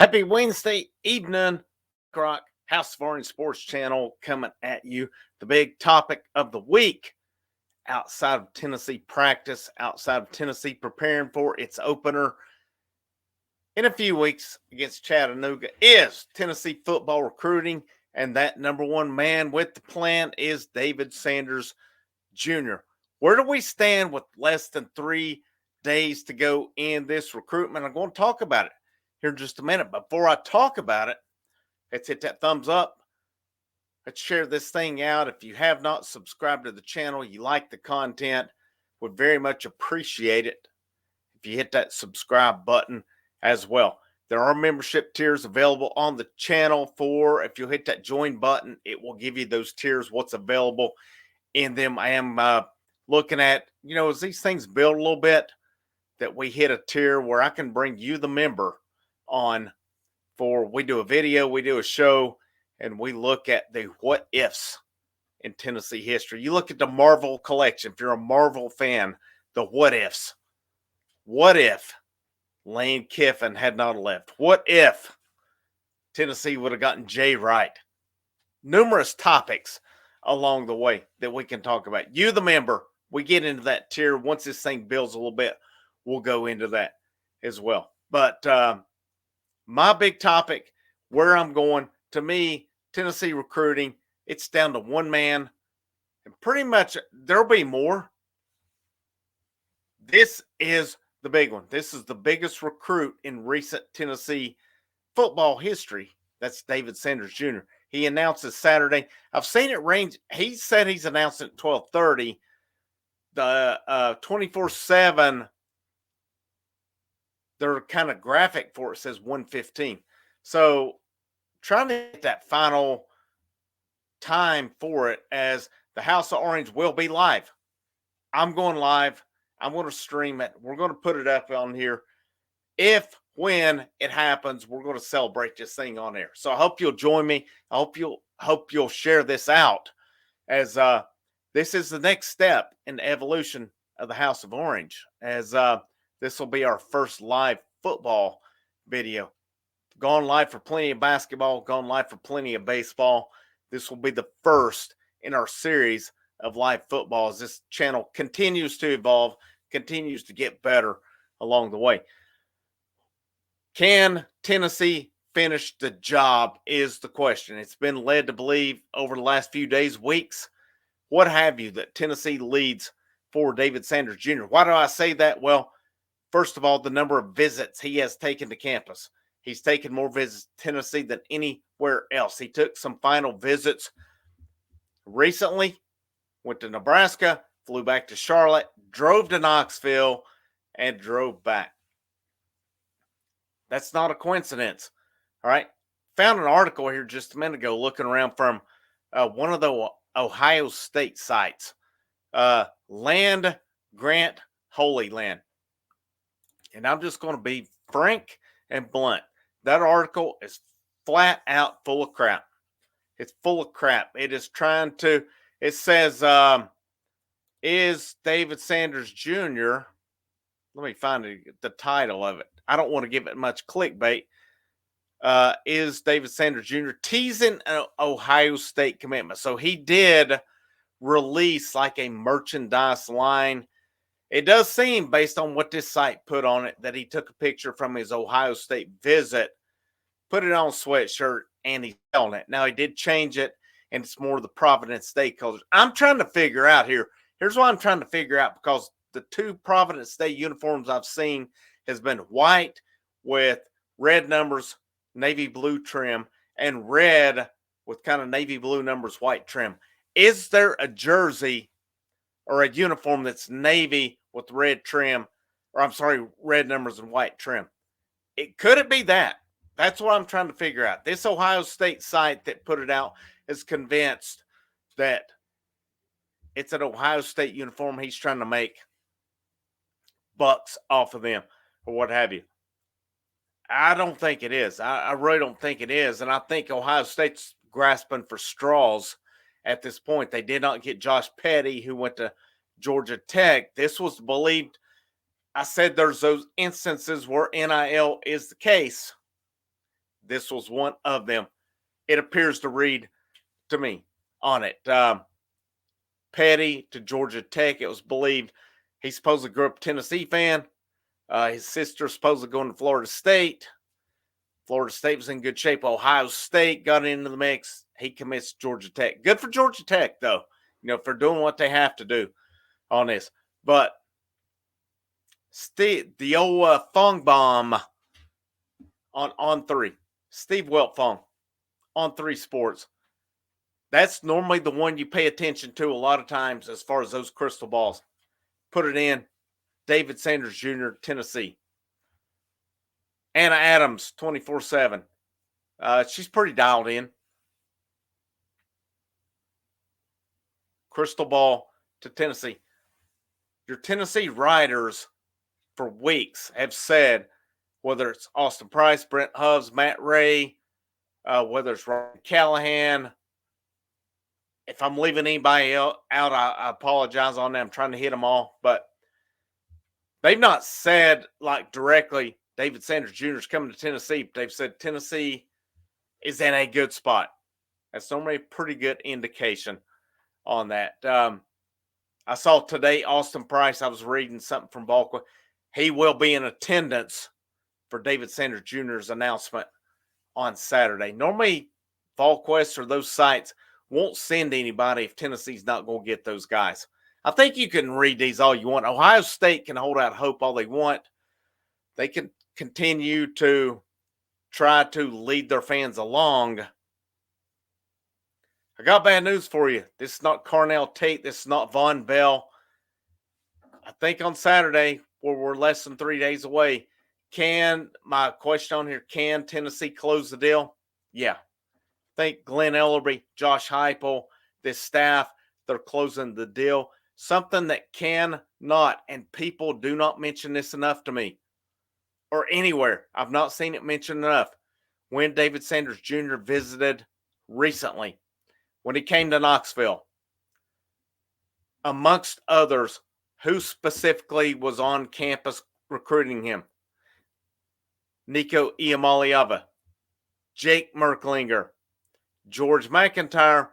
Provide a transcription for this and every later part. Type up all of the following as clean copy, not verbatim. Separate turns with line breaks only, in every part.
Happy Wednesday evening, Croc. House of Orange Sports Channel coming at you. The big topic of the week outside of Tennessee practice, outside of Tennessee preparing for its opener in a few weeks against Chattanooga is Tennessee football recruiting. And that number one man with the plan is David Sanders Jr. Where do we stand with less than 3 days to go in this recruitment? I'm going to talk about it here in just a minute. Before I talk about it, let's hit that thumbs up. Let's share this thing out. If you have not subscribed to the channel, you like the content, would very much appreciate it if you hit that subscribe button as well. There are membership tiers available on the channel for, if you hit that join button, it will give you those tiers, what's available in them. I am looking at, as these things build a little bit, that we hit a tier where I can bring you, the member, on for we do a video, we do a show, and we look at the what ifs in Tennessee history. You look at the Marvel collection. If you're a Marvel fan, the what ifs. What if Lane Kiffin had not left? What if Tennessee would have gotten Jay Wright? Numerous topics along the way that we can talk about. You, the member, we get into that tier. Once this thing builds a little bit, we'll go into that as well. But my big topic, where I'm going, to me, Tennessee recruiting, it's down to one man. And pretty much there'll be more. This is the big one. This is the biggest recruit in recent Tennessee football history. That's David Sanders Jr. He announces Saturday. I've seen it range. He said he's announcing at 12:30. The 24/7, their kind of graphic for it says 1:15. So trying to get that final time for it, as the House of Orange will be live. I'm going live. I'm going to stream it. We're going to put it up on here. When it happens, we're going to celebrate this thing on air. So I hope you'll join me. I hope you'll share this out, as this is the next step in the evolution of the House of Orange, as this will be our first live football video. Gone live for plenty of basketball, gone live for plenty of baseball. This will be the first in our series of live football as this channel continues to evolve, continues to get better along the way. Can Tennessee finish the job is the question. It's been led to believe over the last few days, weeks, what have you, that Tennessee leads for David Sanders Jr. Why do I say that? Well, first of all, the number of visits he has taken to campus. He's taken more visits to Tennessee than anywhere else. He took some final visits recently, went to Nebraska, flew back to Charlotte, drove to Knoxville, and drove back. That's not a coincidence. All right. Found an article here just a minute ago looking around from one of the Ohio State sites. Land Grant Holy Land. And I'm just going to be frank and blunt. That article is flat out full of crap. It's full of crap. It is trying to, it says, is David Sanders Jr., let me find the title of it. I don't want to give it much clickbait. Is David Sanders Jr. teasing an Ohio State commitment? So he did release like a merchandise line. It does seem, based on what this site put on it, that he took a picture from his Ohio State visit, put it on a sweatshirt, and he's selling it. Now, he did change it, and it's more of the Providence State colors. I'm trying to figure out here. Here's what I'm trying to figure out, because the two Providence State uniforms I've seen has been white with red numbers, navy blue trim, and red with kind of navy blue numbers, white trim. Is there a jersey or a uniform that's navy with red trim, or I'm sorry, red numbers and white trim? Could it be that? That's what I'm trying to figure out. This Ohio State site that put it out is convinced that it's an Ohio State uniform. He's trying to make bucks off of them or what have you. I don't think it is. I really don't think it is. And I think Ohio State's grasping for straws at this point. They did not get Josh Petty, who went to Georgia Tech. This was believed. I said there's those instances where NIL is the case. This was one of them. It appears to read to me on it. Petty to Georgia Tech. It was believed he's supposed to grow up a Tennessee fan. His sister's supposed to go into Florida State. Florida State was in good shape. Ohio State got into the mix. He commits to Georgia Tech. Good for Georgia Tech, though, for doing what they have to do on this. But the old Fong bomb on 3. Steve Wiltfong on 3 Sports. That's normally the one you pay attention to a lot of times as far as those crystal balls. Put it in. David Sanders Jr., Tennessee. Anna Adams, 24/7. She's pretty dialed in. Crystal ball to Tennessee. Your Tennessee writers for weeks have said, whether it's Austin Price, Brent Hubbs, Matt Ray, whether it's Ryan Callahan. If I'm leaving anybody out, I apologize on that. I'm trying to hit them all. But they've not said, like, directly, David Sanders Jr. is coming to Tennessee. But they've said Tennessee is in a good spot. That's normally a pretty good indication on that. I saw today Austin Price. I was reading something from Volquest. He will be in attendance for David Sanders Jr.'s announcement on Saturday. Normally, Volquest or those sites won't send anybody if Tennessee's not going to get those guys. I think you can read these all you want. Ohio State can hold out hope all they want. They can continue to try to lead their fans along. I got bad news for you. This is not Carnell Tate. This is not Von Bell. I think on Saturday, where we're less than 3 days away, my question on here, can Tennessee close the deal? Yeah. I think Glenn Ellerby, Josh Heupel, this staff, they're closing the deal. Something that cannot, and people do not mention this enough to me, or anywhere. I've not seen it mentioned enough. When David Sanders Jr. visited recently, when he came to Knoxville, amongst others, who specifically was on campus recruiting him? Nico Iamaleava, Jake Merklinger, George McIntyre,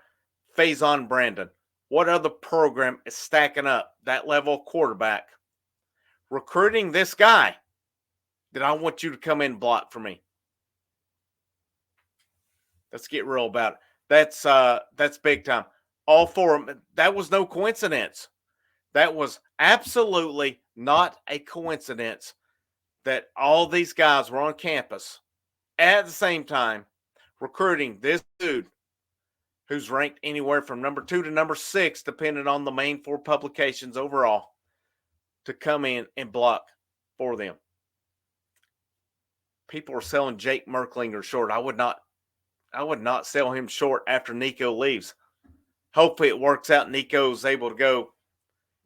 Faison Brandon. What other program is stacking up that level of quarterback, recruiting this guy that I want you to come in and block for me? Let's get real about it. That's big time. All 4 of them. That was no coincidence. That was absolutely not a coincidence that all these guys were on campus at the same time recruiting this dude who's ranked anywhere from number 2 to number 6, depending on the main 4 publications overall, to come in and block for them. People are selling Jake Merklinger short. I would not sell him short after Nico leaves. Hopefully it works out. Nico's able to go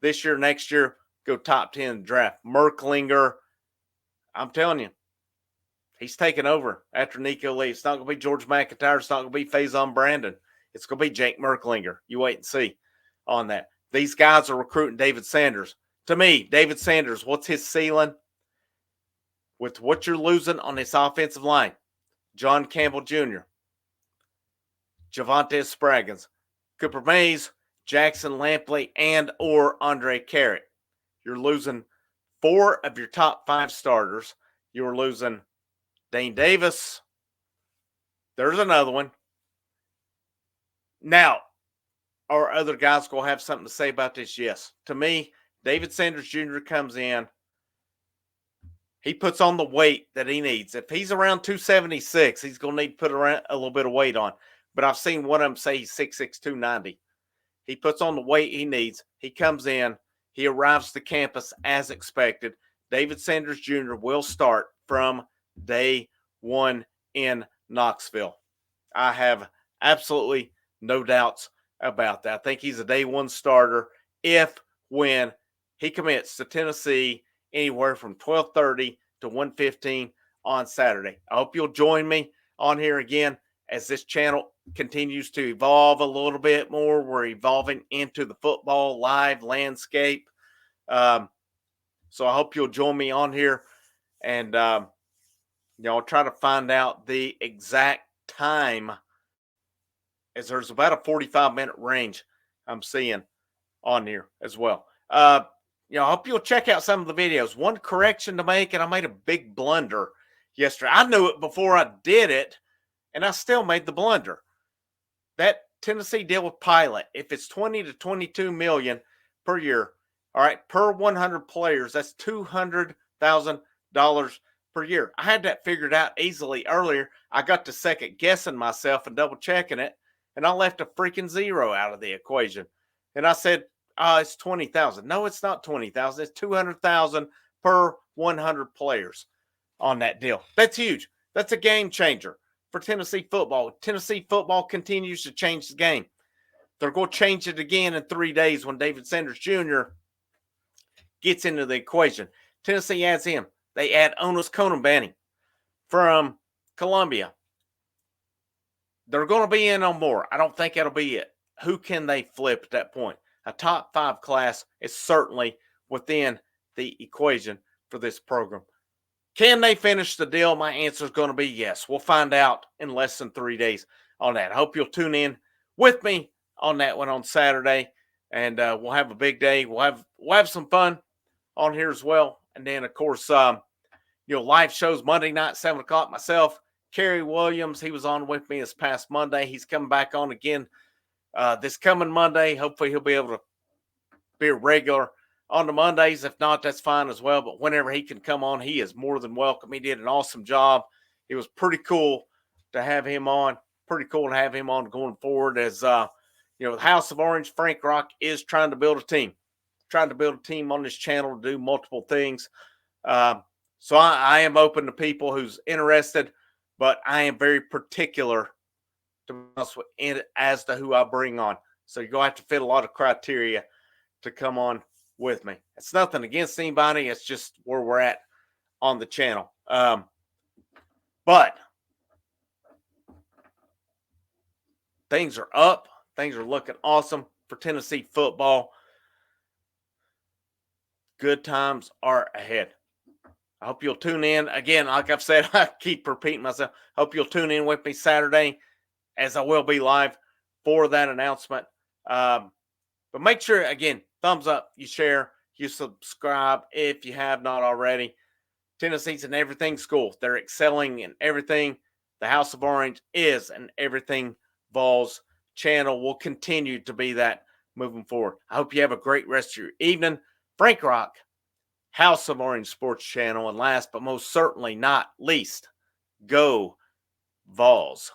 this year, next year, go top 10 draft. Merklinger, I'm telling you, he's taking over after Nico leaves. It's not going to be George McIntyre. It's not going to be Faison Brandon. It's going to be Jake Merklinger. You wait and see on that. These guys are recruiting David Sanders. To me, David Sanders, what's his ceiling? With what you're losing on this offensive line, John Campbell Jr., Javante Spraggins, Cooper Mays, Jackson Lampley, and or Andre Carrott. You're losing 4 of your top 5 starters. You're losing Dane Davis. There's another one. Now, are other guys going to have something to say about this? Yes. To me, David Sanders Jr. comes in. He puts on the weight that he needs. If he's around 276, he's going to need to put around a little bit of weight on. But I've seen one of them say he's 6'6", 290. He puts on the weight he needs. He comes in. He arrives to campus as expected. David Sanders Jr. will start from day 1 in Knoxville. I have absolutely no doubts about that. I think he's a day 1 starter when he commits to Tennessee anywhere from 12:30 to 1:15 on Saturday. I hope you'll join me on here again as this channel continues to evolve a little bit more. We're evolving into the football live landscape. So I hope you'll join me on here and I'll try to find out the exact time, as there's about a 45-minute range I'm seeing on here as well. I hope you'll check out some of the videos. One correction to make, and I made a big blunder yesterday. I knew it before I did it, and I still made the blunder. That Tennessee deal with Pilot, if it's 20 to 22 million per year, all right, per 100 players, that's $200,000 per year. I had that figured out easily earlier. I got to second guessing myself and double checking it, and I left a freaking zero out of the equation. And I said, it's 20,000. No, it's not 20,000. It's 200,000 per 100 players on that deal. That's huge. That's a game changer for Tennessee football. Tennessee football continues to change the game. They're going to change it again in 3 days when David Sanders Jr. gets into the equation. Tennessee adds him. They add Onus Konambani from Columbia. They're going to be in on more. I don't think that'll be it. Who can they flip at that point? A top 5 class is certainly within the equation for this program. Can they finish the deal? My answer is going to be yes. We'll find out in less than 3 days on that. I hope you'll tune in with me on that one on Saturday, and we'll have a big day. We'll have some fun on here as well. And then, of course, live shows Monday night, 7 o'clock. Myself, Kerry Williams, he was on with me this past Monday. He's coming back on again this coming Monday. Hopefully he'll be able to be a regular on the Mondays. If not, that's fine as well. But whenever he can come on, he is more than welcome. He did an awesome job. It was pretty cool to have him on. Pretty cool to have him on going forward. As the House of Orange, Frank Rock is trying to build a team. Trying to build a team on this channel to do multiple things. So I am open to people who's interested, but I am very particular to be honest with it as to who I bring on. So you're going to have to fit a lot of criteria to come on with me. It's nothing against anybody. It's just where we're at on the channel. But things are up. Things are looking awesome for Tennessee football. Good times are ahead. I hope you'll tune in. Again, like I've said, I keep repeating myself. Hope you'll tune in with me Saturday, as I will be live for that announcement. But make sure, again, thumbs up, you share, you subscribe if you have not already. Tennessee's an everything school. They're excelling in everything. The House of Orange is an everything vols channel. Will continue to be that moving forward. I hope you have a great rest of your evening. Frank Rock, House of Orange Sports Channel. And last but most certainly not least, go Vols.